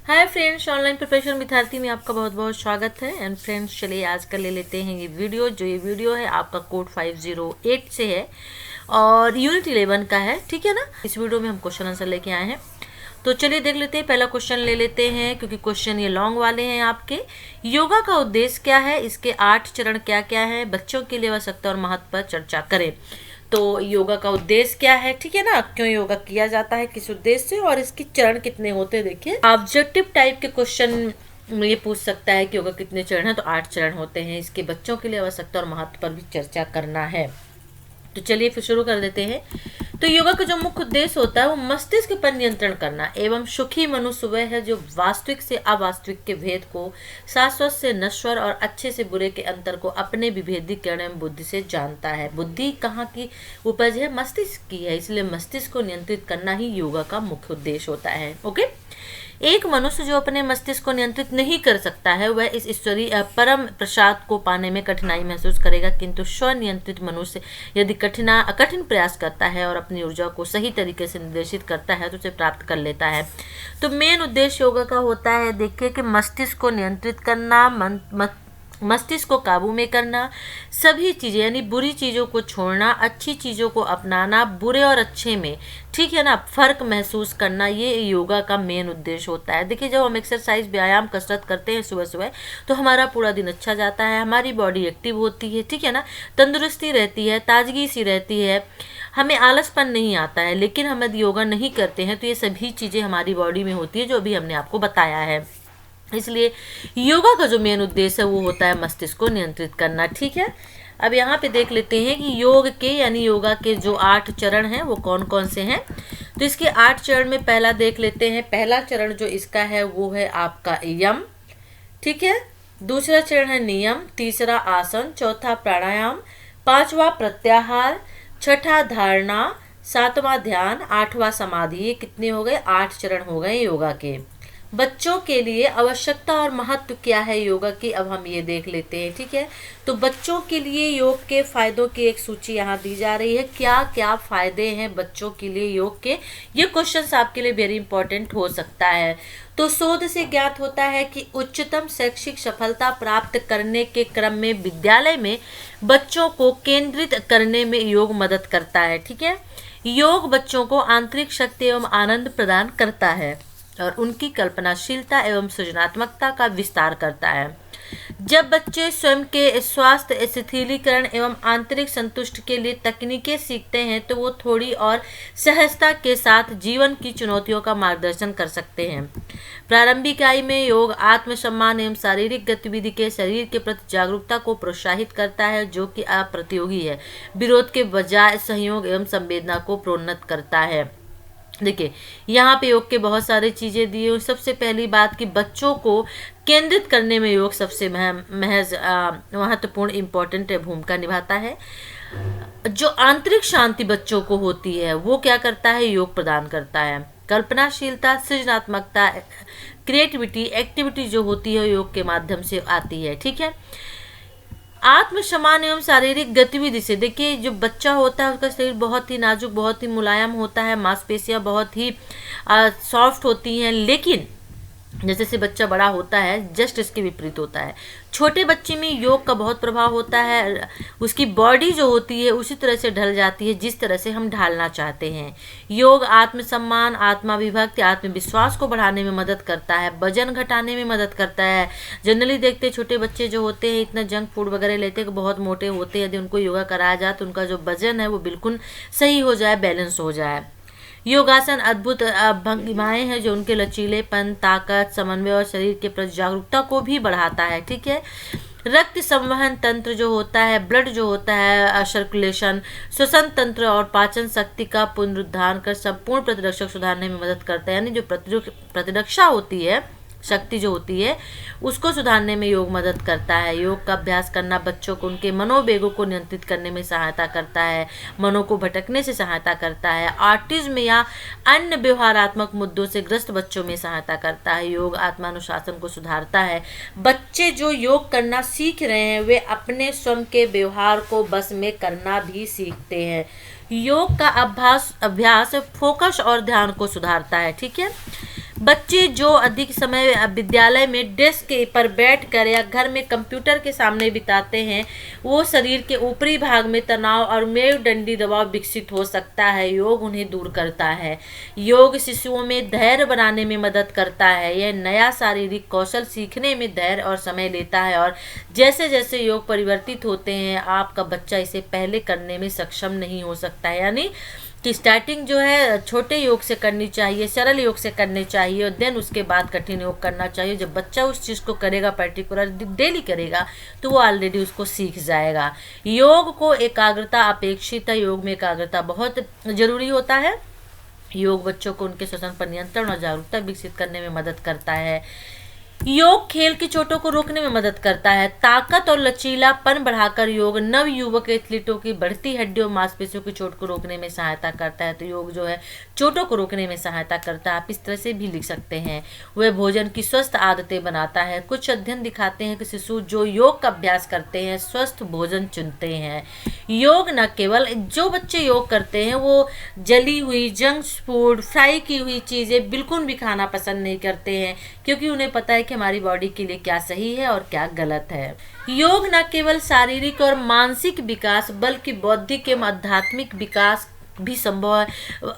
Hi friends, online preparation विद्यार्थी में आपका बहुत बहुत स्वागत है। एंड फ्रेंड्स, चलिए आज का ले लेते हैं ये वीडियो है आपका कोड 508 से है और यूनिट 11 का है। ठीक है ना। इस वीडियो में हम क्वेश्चन आंसर लेके आए हैं, तो चलिए देख लेते हैं। पहला क्वेश्चन ले लेते हैं क्योंकि क्वेश्चन ये लॉन्ग वाले हैं आपके। योगा का उद्देश्य क्या है, इसके 8 चरण क्या क्या है, बच्चों के लिए आवश्यकता और महत्व पर चर्चा करें। तो योगा का उद्देश्य क्या है, ठीक है ना, क्यों योगा किया जाता है, किस उद्देश्य से, और इसके चरण कितने होते हैं। देखिए, ऑब्जेक्टिव टाइप के क्वेश्चन ये पूछ सकता है कि योगा कितने चरण है, तो 8 चरण होते हैं। इसके बच्चों के लिए आवश्यकता और महत्व पर भी चर्चा करना है। तो चलिए फिर शुरू कर देते हैं। तो योगा का जो मुख्य उद्देश्य होता है वो मस्तिष्क पर नियंत्रण करना एवं सुखी मनुष्य वह है जो वास्तविक से अवास्तविक के भेद को, शाश्वत से नश्वर और अच्छे से बुरे के अंतर को अपने विभेदीकरण एवं बुद्धि से जानता है। बुद्धि कहाँ की उपज है, मस्तिष्क की है, इसलिए मस्तिष्क को नियंत्रित करना ही योगा का मुख्य उद्देश्य होता है। ओके। एक मनुष्य जो अपने मस्तिष्क को नियंत्रित नहीं कर सकता है वह इस ईश्वरीय परम प्रसाद को पाने में कठिनाई महसूस करेगा, किंतु स्वनियंत्रित मनुष्य यदि कठिन प्रयास करता है और अपनी ऊर्जा को सही तरीके से निर्देशित करता है तो उसे प्राप्त कर लेता है। तो मेन उद्देश्य योगा का होता है, देखिए, कि मस्तिष्क को नियंत्रित करना, मस्तिष्क को काबू में करना, सभी चीज़ें यानी बुरी चीज़ों को छोड़ना, अच्छी चीज़ों को अपनाना, बुरे और अच्छे में, ठीक है ना, फर्क महसूस करना, ये योगा का मेन उद्देश्य होता है। देखिए, जब हम एक्सरसाइज, व्यायाम, कसरत करते हैं सुबह सुबह तो हमारा पूरा दिन अच्छा जाता है, हमारी बॉडी एक्टिव होती है, ठीक है ना, तंदुरुस्ती रहती है, ताजगी सी रहती है, हमें आलसपन नहीं आता है। लेकिन हम यदि योगा नहीं करते हैं तो ये सभी चीज़ें हमारी बॉडी में होती है जो अभी हमने आपको बताया है। इसलिए योगा का जो मेन उद्देश्य है वो होता है मस्तिष्क को नियंत्रित करना। ठीक है। अब यहाँ पे देख लेते हैं कि योग के यानी योगा के जो 8 चरण हैं वो कौन कौन से हैं। तो इसके 8 चरण में पहला देख लेते हैं। पहला चरण जो इसका है वो है आपका यम, ठीक है। दूसरा चरण है नियम, तीसरा आसन, चौथा प्राणायाम, पांचवा प्रत्याहार, छठा धारणा, सातवां ध्यान, आठवां समाधि। ये कितने हो गए, 8 चरण हो गए योगा के। बच्चों के लिए आवश्यकता और महत्व क्या है योगा की, अब हम ये देख लेते हैं। ठीक है। तो बच्चों के लिए योग के फायदों की एक सूची यहाँ दी जा रही है। क्या क्या फायदे हैं बच्चों के लिए योग के, ये क्वेश्चन आपके लिए वेरी इंपॉर्टेंट हो सकता है। तो शोध से ज्ञात होता है कि उच्चतम शैक्षिक सफलता प्राप्त करने के क्रम में विद्यालय में बच्चों को केंद्रित करने में योग मदद करता है। ठीक है। योग बच्चों को आंतरिक शक्ति एवं आनंद प्रदान करता है और उनकी कल्पनाशीलता एवं सृजनात्मकता का विस्तार करता है। जब बच्चे स्वयं के स्वास्थ्य शिथिलीकरण एवं आंतरिक संतुष्टि के लिए तकनीकें सीखते हैं तो वो थोड़ी और सहजता के साथ जीवन की चुनौतियों का मार्गदर्शन कर सकते हैं। प्रारंभिक आयु में योग आत्मसम्मान एवं शारीरिक गतिविधि के शरीर के प्रति जागरूकता को प्रोत्साहित करता है, जो कि अप्रतियोगी है, विरोध के बजाय सहयोग एवं संवेदना को प्रोन्नत करता है। देखिए, यहाँ पे योग के बहुत सारी चीज़ें दी हुई। सबसे पहली बात कि बच्चों को केंद्रित करने में योग सबसे महज महत्वपूर्ण इम्पोर्टेंट भूमिका निभाता है। जो आंतरिक शांति बच्चों को होती है वो क्या करता है, योग प्रदान करता है। कल्पनाशीलता, सृजनात्मकता, क्रिएटिविटी, एक्टिविटी जो होती है योग के माध्यम से आती है। ठीक है। आत्मसम्मान एवं शारीरिक गतिविधि से, देखिए, जो बच्चा होता है उसका शरीर बहुत ही नाजुक, बहुत ही मुलायम होता है, मांसपेशियां बहुत ही सॉफ्ट होती हैं। लेकिन जैसे से बच्चा बड़ा होता है जस्ट इसके विपरीत होता है। छोटे बच्चे में योग का बहुत प्रभाव होता है, उसकी बॉडी जो होती है उसी तरह से ढल जाती है जिस तरह से हम ढालना चाहते हैं। योग आत्मसम्मान, आत्माभिव्यक्ति, आत्मविश्वास को बढ़ाने में मदद करता है, वजन घटाने में मदद करता है। जनरली देखते छोटे बच्चे जो होते हैं इतना जंक फूड वगैरह लेते हैं, बहुत मोटे होते हैं। यदि उनको योगा कराया जाए तो उनका जो वजन है वो बिल्कुल सही हो जाए, बैलेंस हो जाए। योगासन अद्भुत भंगिमाएं हैं जो उनके लचीलेपन, ताकत, समन्वय और शरीर के प्रति जागरूकता को भी बढ़ाता है। ठीक है। रक्त संवहन तंत्र जो होता है, ब्लड जो होता है, सर्कुलेशन, श्वसन तंत्र और पाचन शक्ति का पुनरुद्धार कर संपूर्ण प्रतिरक्षक सुधारने में मदद करता है। यानी जो प्रतिरक्षा होती है, शक्ति जो होती है, उसको सुधारने में योग मदद करता है। योग का अभ्यास करना बच्चों को उनके मनोवेगों को नियंत्रित करने में सहायता करता है, मनो को भटकने से सहायता करता है, ऑटिज्म या अन्य व्यवहारात्मक मुद्दों से ग्रस्त बच्चों में सहायता करता है। योग आत्मानुशासन को सुधारता है। बच्चे जो योग करना सीख रहे हैं वे अपने स्वयं के व्यवहार को बस में करना भी सीखते हैं। योग का अभ्यास फोकस और ध्यान को सुधारता है। ठीक है। बच्चे जो अधिक समय विद्यालय में डेस्क के पर बैठकर या घर में कंप्यूटर के सामने बिताते हैं, वो शरीर के ऊपरी भाग में तनाव और मेरुदंडी दबाव विकसित हो सकता है। योग उन्हें दूर करता है। योग शिशुओं में धैर्य बनाने में मदद करता है। यह नया शारीरिक कौशल सीखने में धैर्य और समय लेता है, और जैसे जैसे योग परिवर्तित होते हैं, आपका बच्चा इसे पहले करने में सक्षम नहीं हो सकता है। यानी कि स्टार्टिंग जो है छोटे योग से करनी चाहिए, सरल योग से करने चाहिए, और देन उसके बाद कठिन योग करना चाहिए। जब बच्चा उस चीज़ को करेगा, पर्टिकुलर डेली करेगा, तो वो ऑलरेडी उसको सीख जाएगा। योग को एकाग्रता अपेक्षित है। योग में एकाग्रता बहुत जरूरी होता है। योग बच्चों को उनके श्वसन पर नियंत्रण और जागरूकता विकसित करने में मदद करता है। योग खेल की चोटों को रोकने में मदद करता है। ताकत और लचीलापन बढ़ाकर योग नवयुवक एथलीटों की बढ़ती हड्डियों और मांसपेशियों की चोट को रोकने में सहायता करता है। तो योग जो है चोटों को रोकने में सहायता करता है। आप इस तरह से भी लिख सकते हैं। वह भोजन की स्वस्थ आदतें बनाता है। कुछ अध्ययन दिखाते हैं कि शिशु जो योग का अभ्यास करते हैं स्वस्थ भोजन चुनते हैं। योग न केवल, जो बच्चे योग करते हैं वो जली हुई, जंक फूड, फ्राई की हुई चीज़ें बिल्कुल भी खाना पसंद नहीं करते हैं, क्योंकि उन्हें पता है कि हमारी बॉडी के लिए क्या सही है और क्या गलत है। योग न केवल शारीरिक और मानसिक विकास बल्कि बौद्धिक एवं आध्यात्मिक विकास भी संभव है।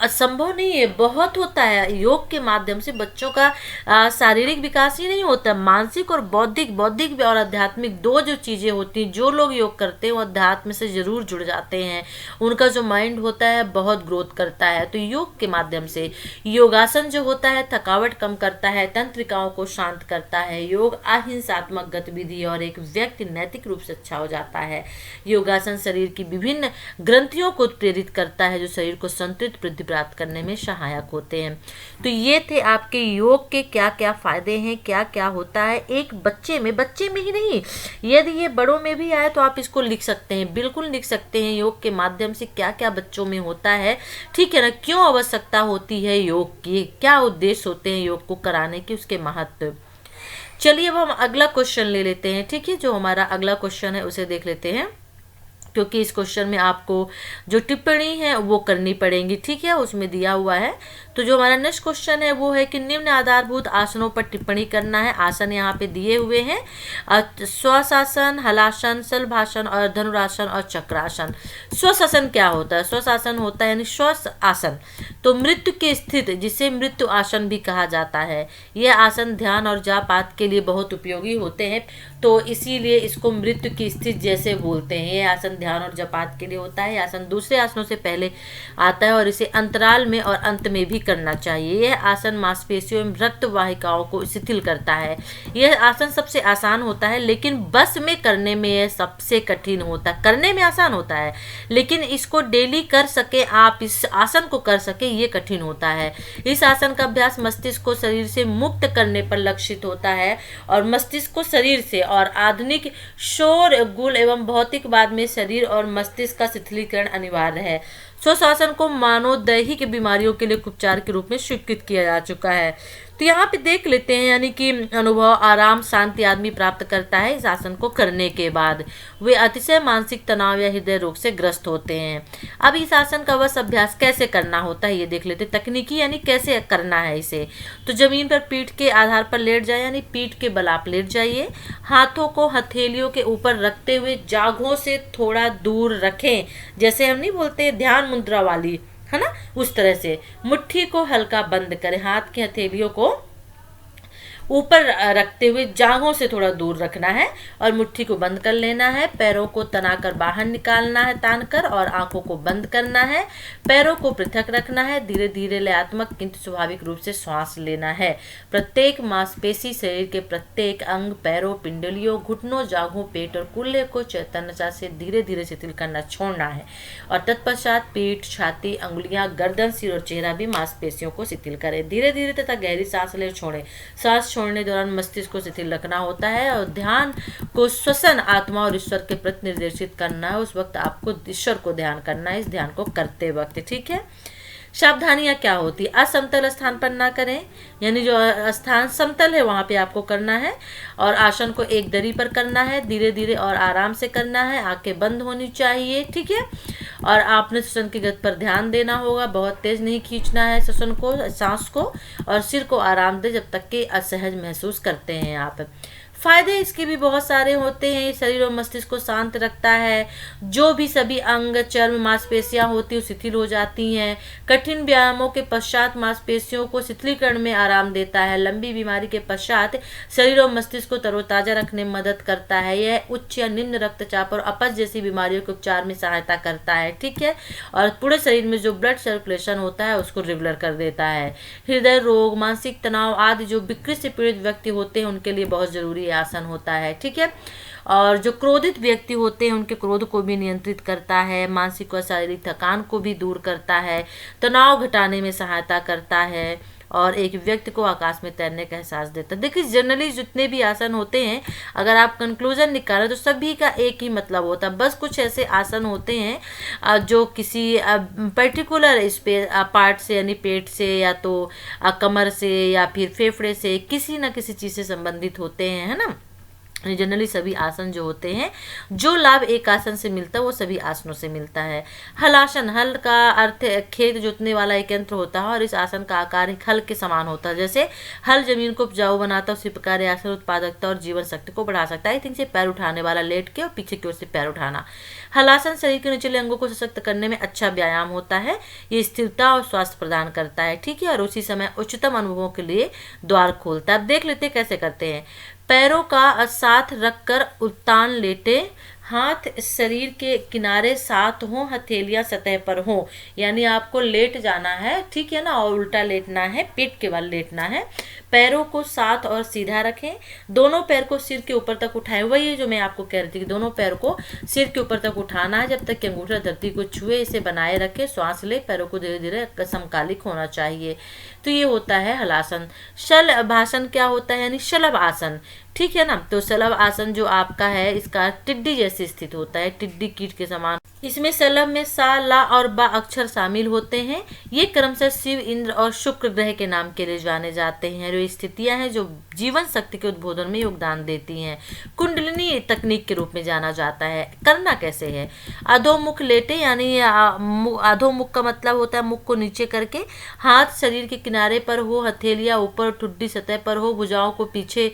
असंभव नहीं है, बहुत होता है। योग के माध्यम से बच्चों का शारीरिक विकास ही नहीं होता, मानसिक और बौद्धिक और आध्यात्मिक दो जो चीज़ें होती हैं। जो लोग योग करते हैं वो अध्यात्म से ज़रूर जुड़ जाते हैं। उनका जो माइंड होता है बहुत ग्रोथ करता है। तो योग के माध्यम से योगासन जो होता है थकावट कम करता है, तंत्रिकाओं को शांत करता है। योग अहिंसात्मक गतिविधि और एक व्यक्ति नैतिक रूप से अच्छा हो जाता है। योगासन शरीर की विभिन्न ग्रंथियों को प्रेरित करता है, शरीर को संतुलित वृद्धि प्राप्त करने में सहायक होते हैं। तो ये थे आपके योग के क्या क्या फायदे हैं, क्या क्या होता है एक बच्चे में ही नहीं, यदि ये बड़ों में भी आए तो आप इसको लिख सकते हैं, बिल्कुल लिख सकते हैं। योग के माध्यम से क्या क्या बच्चों में होता है, ठीक है ना, क्यों आवश्यकता होती है योग की, क्या उद्देश्य होते हैं योग को कराने के, उसके महत्व। चलिए अब हम अगला क्वेश्चन ले लेते हैं। ठीक है, जो हमारा अगला क्वेश्चन है उसे देख लेते हैं, क्योंकि इस क्वेश्चन में आपको जो टिप्पणी है वो करनी पड़ेगी। ठीक है, उसमें दिया हुआ है। तो जो हमारा नेक्स्ट क्वेश्चन है वो है कि निम्न आधारभूत आसनों पर टिप्पणी करना है। आसन यहाँ पे दिए हुए हैं, स्वशासन, हलासन, शलभासन और धनुरासन और चक्रासन। स्वशासन क्या होता है? स्वशासन होता है यानी श्वास आसन, तो मृत्यु की स्थिति जिसे मृत्यु आसन भी कहा जाता है। यह आसन ध्यान और जापात के लिए बहुत उपयोगी होते हैं, तो इसीलिए इसको मृत्यु की स्थिति जैसे बोलते हैं। यह आसन ध्यान और जपात के लिए होता है। यह आसन दूसरे आसनों से पहले आता है और इसे अंतराल में और अंत में भी करना चाहिए। यह आसन मांसपेशियों एवं रक्त वाहिकाओं को शिथिल करता है। यह आसन सबसे आसान होता है, लेकिन बस में करने में यह सबसे कठिन होता है। करने में आसान होता है, लेकिन इसको डेली कर सके आप, इस आसन को कर सके, ये कठिन होता है। इस आसन का अभ्यास मस्तिष्क को शरीर से मुक्त करने पर लक्षित होता है, और मस्तिष्क को शरीर से और आधुनिक शोरगुल एवं भौतिकवाद में शरीर और मस्तिष्क का शिथिलीकरण अनिवार्य है। स्वशासन को मानव दैहिक बीमारियों के लिए उपचार के रूप में स्वीकृत किया जा चुका है। तो यहाँ पे देख लेते हैं, यानी कि अनुभव, आराम, शांति आदमी प्राप्त करता है इस आसन को करने के बाद। वे अतिशय मानसिक तनाव या हृदय रोग से ग्रस्त होते हैं। अब इस आसन का बस अभ्यास कैसे करना होता है ये देख लेते हैं। तकनीकी यानी कैसे करना है इसे। तो जमीन पर पीठ के आधार पर लेट जाए, यानी पीठ के बल आप लेट जाइए। हाथों को हथेलियों के ऊपर रखते हुए जांघों से थोड़ा दूर रखें, जैसे हम नहीं बोलते ध्यान मुद्रा वाली, है ना, उस तरह से। मुट्ठी को हल्का बंद करें, हाथ की हथेलियों को ऊपर रखते हुए जांघों से थोड़ा दूर रखना है और मुट्ठी को बंद कर लेना है। पैरों को तनाकर बाहर निकालना है तानकर, और आंखों को बंद करना है। पैरों को पृथक रखना है। धीरे धीरे लयात्मक किंतु स्वाभाविक रूप से श्वास लेना है। प्रत्येक मांसपेशी, शरीर के प्रत्येक अंग, पैरों, पिंडलियों, घुटनों, जांघों, पेट और कूल्हे को चैतन्यता से धीरे धीरे शिथिल करना छोड़ना है, और तत्पश्चात पीठ, छाती, अंगुलियां, गर्दन, सिर और चेहरा भी मांसपेशियों को शिथिल करें। धीरे धीरे तथा गहरी सांस ले छोड़ें। सांस छोड़ने दौरान मस्तिष्क को शिथिल रखना होता है, और ध्यान को श्वसन, आत्मा और ईश्वर के प्रति निर्देशित करना है। उस वक्त आपको ईश्वर को ध्यान करना है, इस ध्यान को करते वक्त। ठीक है, सावधानियां क्या होती है? असमतल स्थान पर ना करें, यानी जो स्थान समतल है वहां पे आपको करना है, और आसन को एक दरी पर करना है। धीरे धीरे और आराम से करना है। आंखें बंद होनी चाहिए। ठीक है, और आपने श्वसन की गति पर ध्यान देना होगा, बहुत तेज नहीं खींचना है श्वसन को, सांस को, और सिर को आराम दे जब तक कि असहज महसूस करते हैं आप। फायदे इसके भी बहुत सारे होते हैं। शरीर और मस्तिष्क को शांत रखता है, जो भी सभी अंग, चर्म, मांसपेशियां होती हैं शिथिल हो जाती हैं। कठिन व्यायामों के पश्चात मांसपेशियों को शिथिलीकरण में आराम देता है। लंबी बीमारी के पश्चात शरीर और मस्तिष्क को तरोताजा रखने में मदद करता है। यह उच्च या निम्न रक्तचाप और अपच जैसी बीमारियों के उपचार में सहायता करता है, ठीक है। और पूरे शरीर में जो ब्लड सर्कुलेशन होता है उसको रेगुलर कर देता है। हृदय रोग, मानसिक तनाव आदि जो विकृत से पीड़ित व्यक्ति होते हैं उनके लिए बहुत जरूरी आसन होता है, ठीक है। और जो क्रोधित व्यक्ति होते हैं उनके क्रोध को भी नियंत्रित करता है, मानसिक और शारीरिक थकान को भी दूर करता है, तनाव घटाने में सहायता करता है और एक व्यक्ति को आकाश में तैरने का एहसास देता है। देखिए जनरली जितने भी आसन होते हैं अगर आप कंक्लूजन निकालें तो सभी का एक ही मतलब होता है। बस कुछ ऐसे आसन होते हैं जो किसी पर्टिकुलर पार्ट से यानी पेट से या तो कमर से या फिर फेफड़े से किसी न किसी चीज़ से संबंधित होते हैं, है ना। जनरली सभी आसन जो होते हैं, जो लाभ एक आसन से मिलता है वो सभी आसनों से मिलता है। हलासन, हल का अर्थ खेत जोतने वाला एक यंत्र होता है और इस आसन का आकार एक हल के समान होता है। जैसे हल जमीन को उपजाऊ बनाता है, उसी प्रकार आसन उत्पादकता और जीवन शक्ति को बढ़ा सकता है। आई थिंक से पैर उठाने वाला लेट के और पीछे की ओर से पैर उठाना। हलासन शरीर के निचले अंगों को सशक्त करने में अच्छा व्यायाम होता है। ये स्थिरता और स्वास्थ्य प्रदान करता है, ठीक है, और उसी समय उच्चतम अनुभवों के लिए द्वार खोलता है। अब देख लेते हैं कैसे करते हैं। पैरों का साथ रखकर उत्तान लेटे, हाथ शरीर के किनारे साथ हो, हथेलियां सतह पर हो, यानी आपको लेट जाना है, ठीक है ना, और उल्टा लेटना है, पेट के बल लेटना है। पैरों को साथ और सीधा रखें, दोनों पैर को सिर के ऊपर तक उठाएं। वही जो मैं आपको कह रही थी कि दोनों पैर को सिर के ऊपर तक उठाना है जब तक कि अंगूठा धरती को छुए। इसे बनाए रखें, श्वास ले, पैरों को धीरे धीरे समकालिक होना चाहिए। तो ये होता है हलासन। शलभासन क्या होता है, यानी शलभ आसन, ठीक है ना। तो शलभ आसन जो आपका है इसका टिड्डी जैसे स्थित होता है, टिड्डी कीट के समान। इसमें शलभ में सा, ला और बा अक्षर शामिल होते हैं। ये क्रमशः शिव, इंद्र और शुक्र ग्रह के नाम के लिए जाने जाते हैं। ये स्थितियां हैं जो जीवन शक्ति के उद्बोधन में योगदान देती हैं। कुंडलिनी तकनीक के रूप में जाना जाता है। करना कैसे है, अधोमुख लेटे, यानी अधोमुख का मतलब होता है मुख को नीचे करके, हाथ शरीर के किनारे पर हो, हथेलियां ऊपर, ठुड्डी सतह पर हो, भुजाओं को पीछे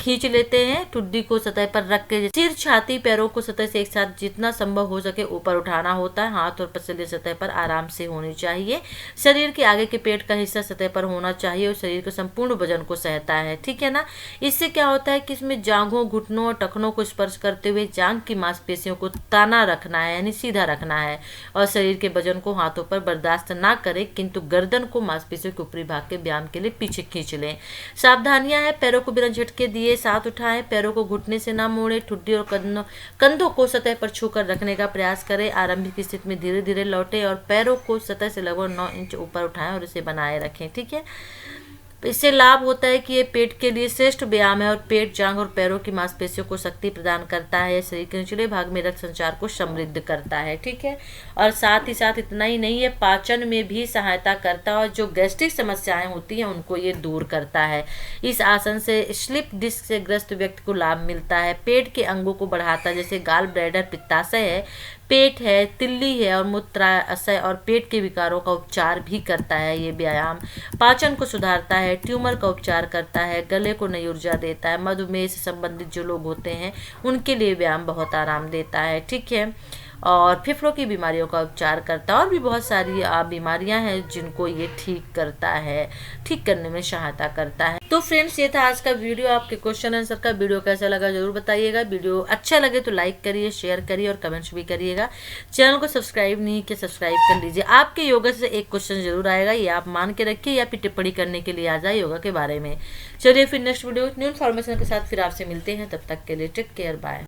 खींच लेते हैं, ठुड्डी को सतह पर रख के सिर, छाती, पैरों को सतह से एक साथ जितना संभव हो सके ऊपर उठाना होता है। हाथ और पसलियां सतह पर आराम से होनी चाहिए। शरीर के आगे के पेट का हिस्सा सतह पर होना चाहिए और शरीर के संपूर्ण वजन को सहता है, ठीक है ना। इससे क्या होता है कि इसमें जांघों, घुटनों और टखनों को स्पर्श करते हुए जांघ की मांसपेशियों को ताना रखना है, यानी सीधा रखना है, और शरीर के वजन को हाथों पर बर्दाश्त ना करें, किंतु गर्दन को मांसपेशियों के ऊपरी भाग के व्यायाम के लिए पीछे खींच लें। सावधानियां हैं, पैरों को बिना झटके दिए साथ उठाएं, पैरों को घुटने से ना मोड़े, ठुड्डी और कंधों को सतह पर छूकर रखने का प्रयास करें। आरंभिक स्थिति में धीरे धीरे लौटे और पैरों को सतह से लगभग 9 इंच ऊपर उठाएं और इसे बनाए रखें, ठीक है। इससे लाभ होता है कि ये पेट के लिए श्रेष्ठ व्यायाम है और पेट, जांघ और पैरों की मांसपेशियों को शक्ति प्रदान करता है। शरीर के निचले भाग में रक्त संचार को समृद्ध करता है, ठीक है। और साथ ही साथ इतना ही नहीं है, पाचन में भी सहायता करता है और जो गैस्ट्रिक समस्याएं होती हैं उनको ये दूर करता है। इस आसन से स्लिप डिस्क से ग्रस्त व्यक्ति को लाभ मिलता है। पेट के अंगों को बढ़ाता है, जैसे गाल ब्लैडर, पित्ताशय है, पेट है, तिल्ली है और मूत्राशय और पेट के विकारों का उपचार भी करता है ये व्यायाम। पाचन को सुधारता है, ट्यूमर का उपचार करता है, गले को नई ऊर्जा देता है। मधुमेह से संबंधित जो लोग होते हैं उनके लिए व्यायाम बहुत आराम देता है, ठीक है। और फेफड़ों की बीमारियों का उपचार करता है और भी बहुत सारी बीमारियां हैं जिनको ये ठीक करता है, ठीक करने में सहायता करता है। तो फ्रेंड्स ये था आज का वीडियो, आपके क्वेश्चन आंसर का। वीडियो कैसा लगा जरूर बताइएगा। वीडियो अच्छा लगे तो लाइक करिए, शेयर करिए और कमेंट्स भी करिएगा। चैनल को सब्सक्राइब नहीं किया, सब्सक्राइब कर लीजिए। आपके योगा से एक क्वेश्चन जरूर आएगा, ये आप मान के रखिए, या फिर टिप्पणी करने के लिए आ जाए योगा के बारे में। चलिए फिर नेक्स्ट वीडियो न्यू इन्फॉर्मेशन के साथ फिर आपसे मिलते हैं। तब तक के लिए टेक केयर, बाय।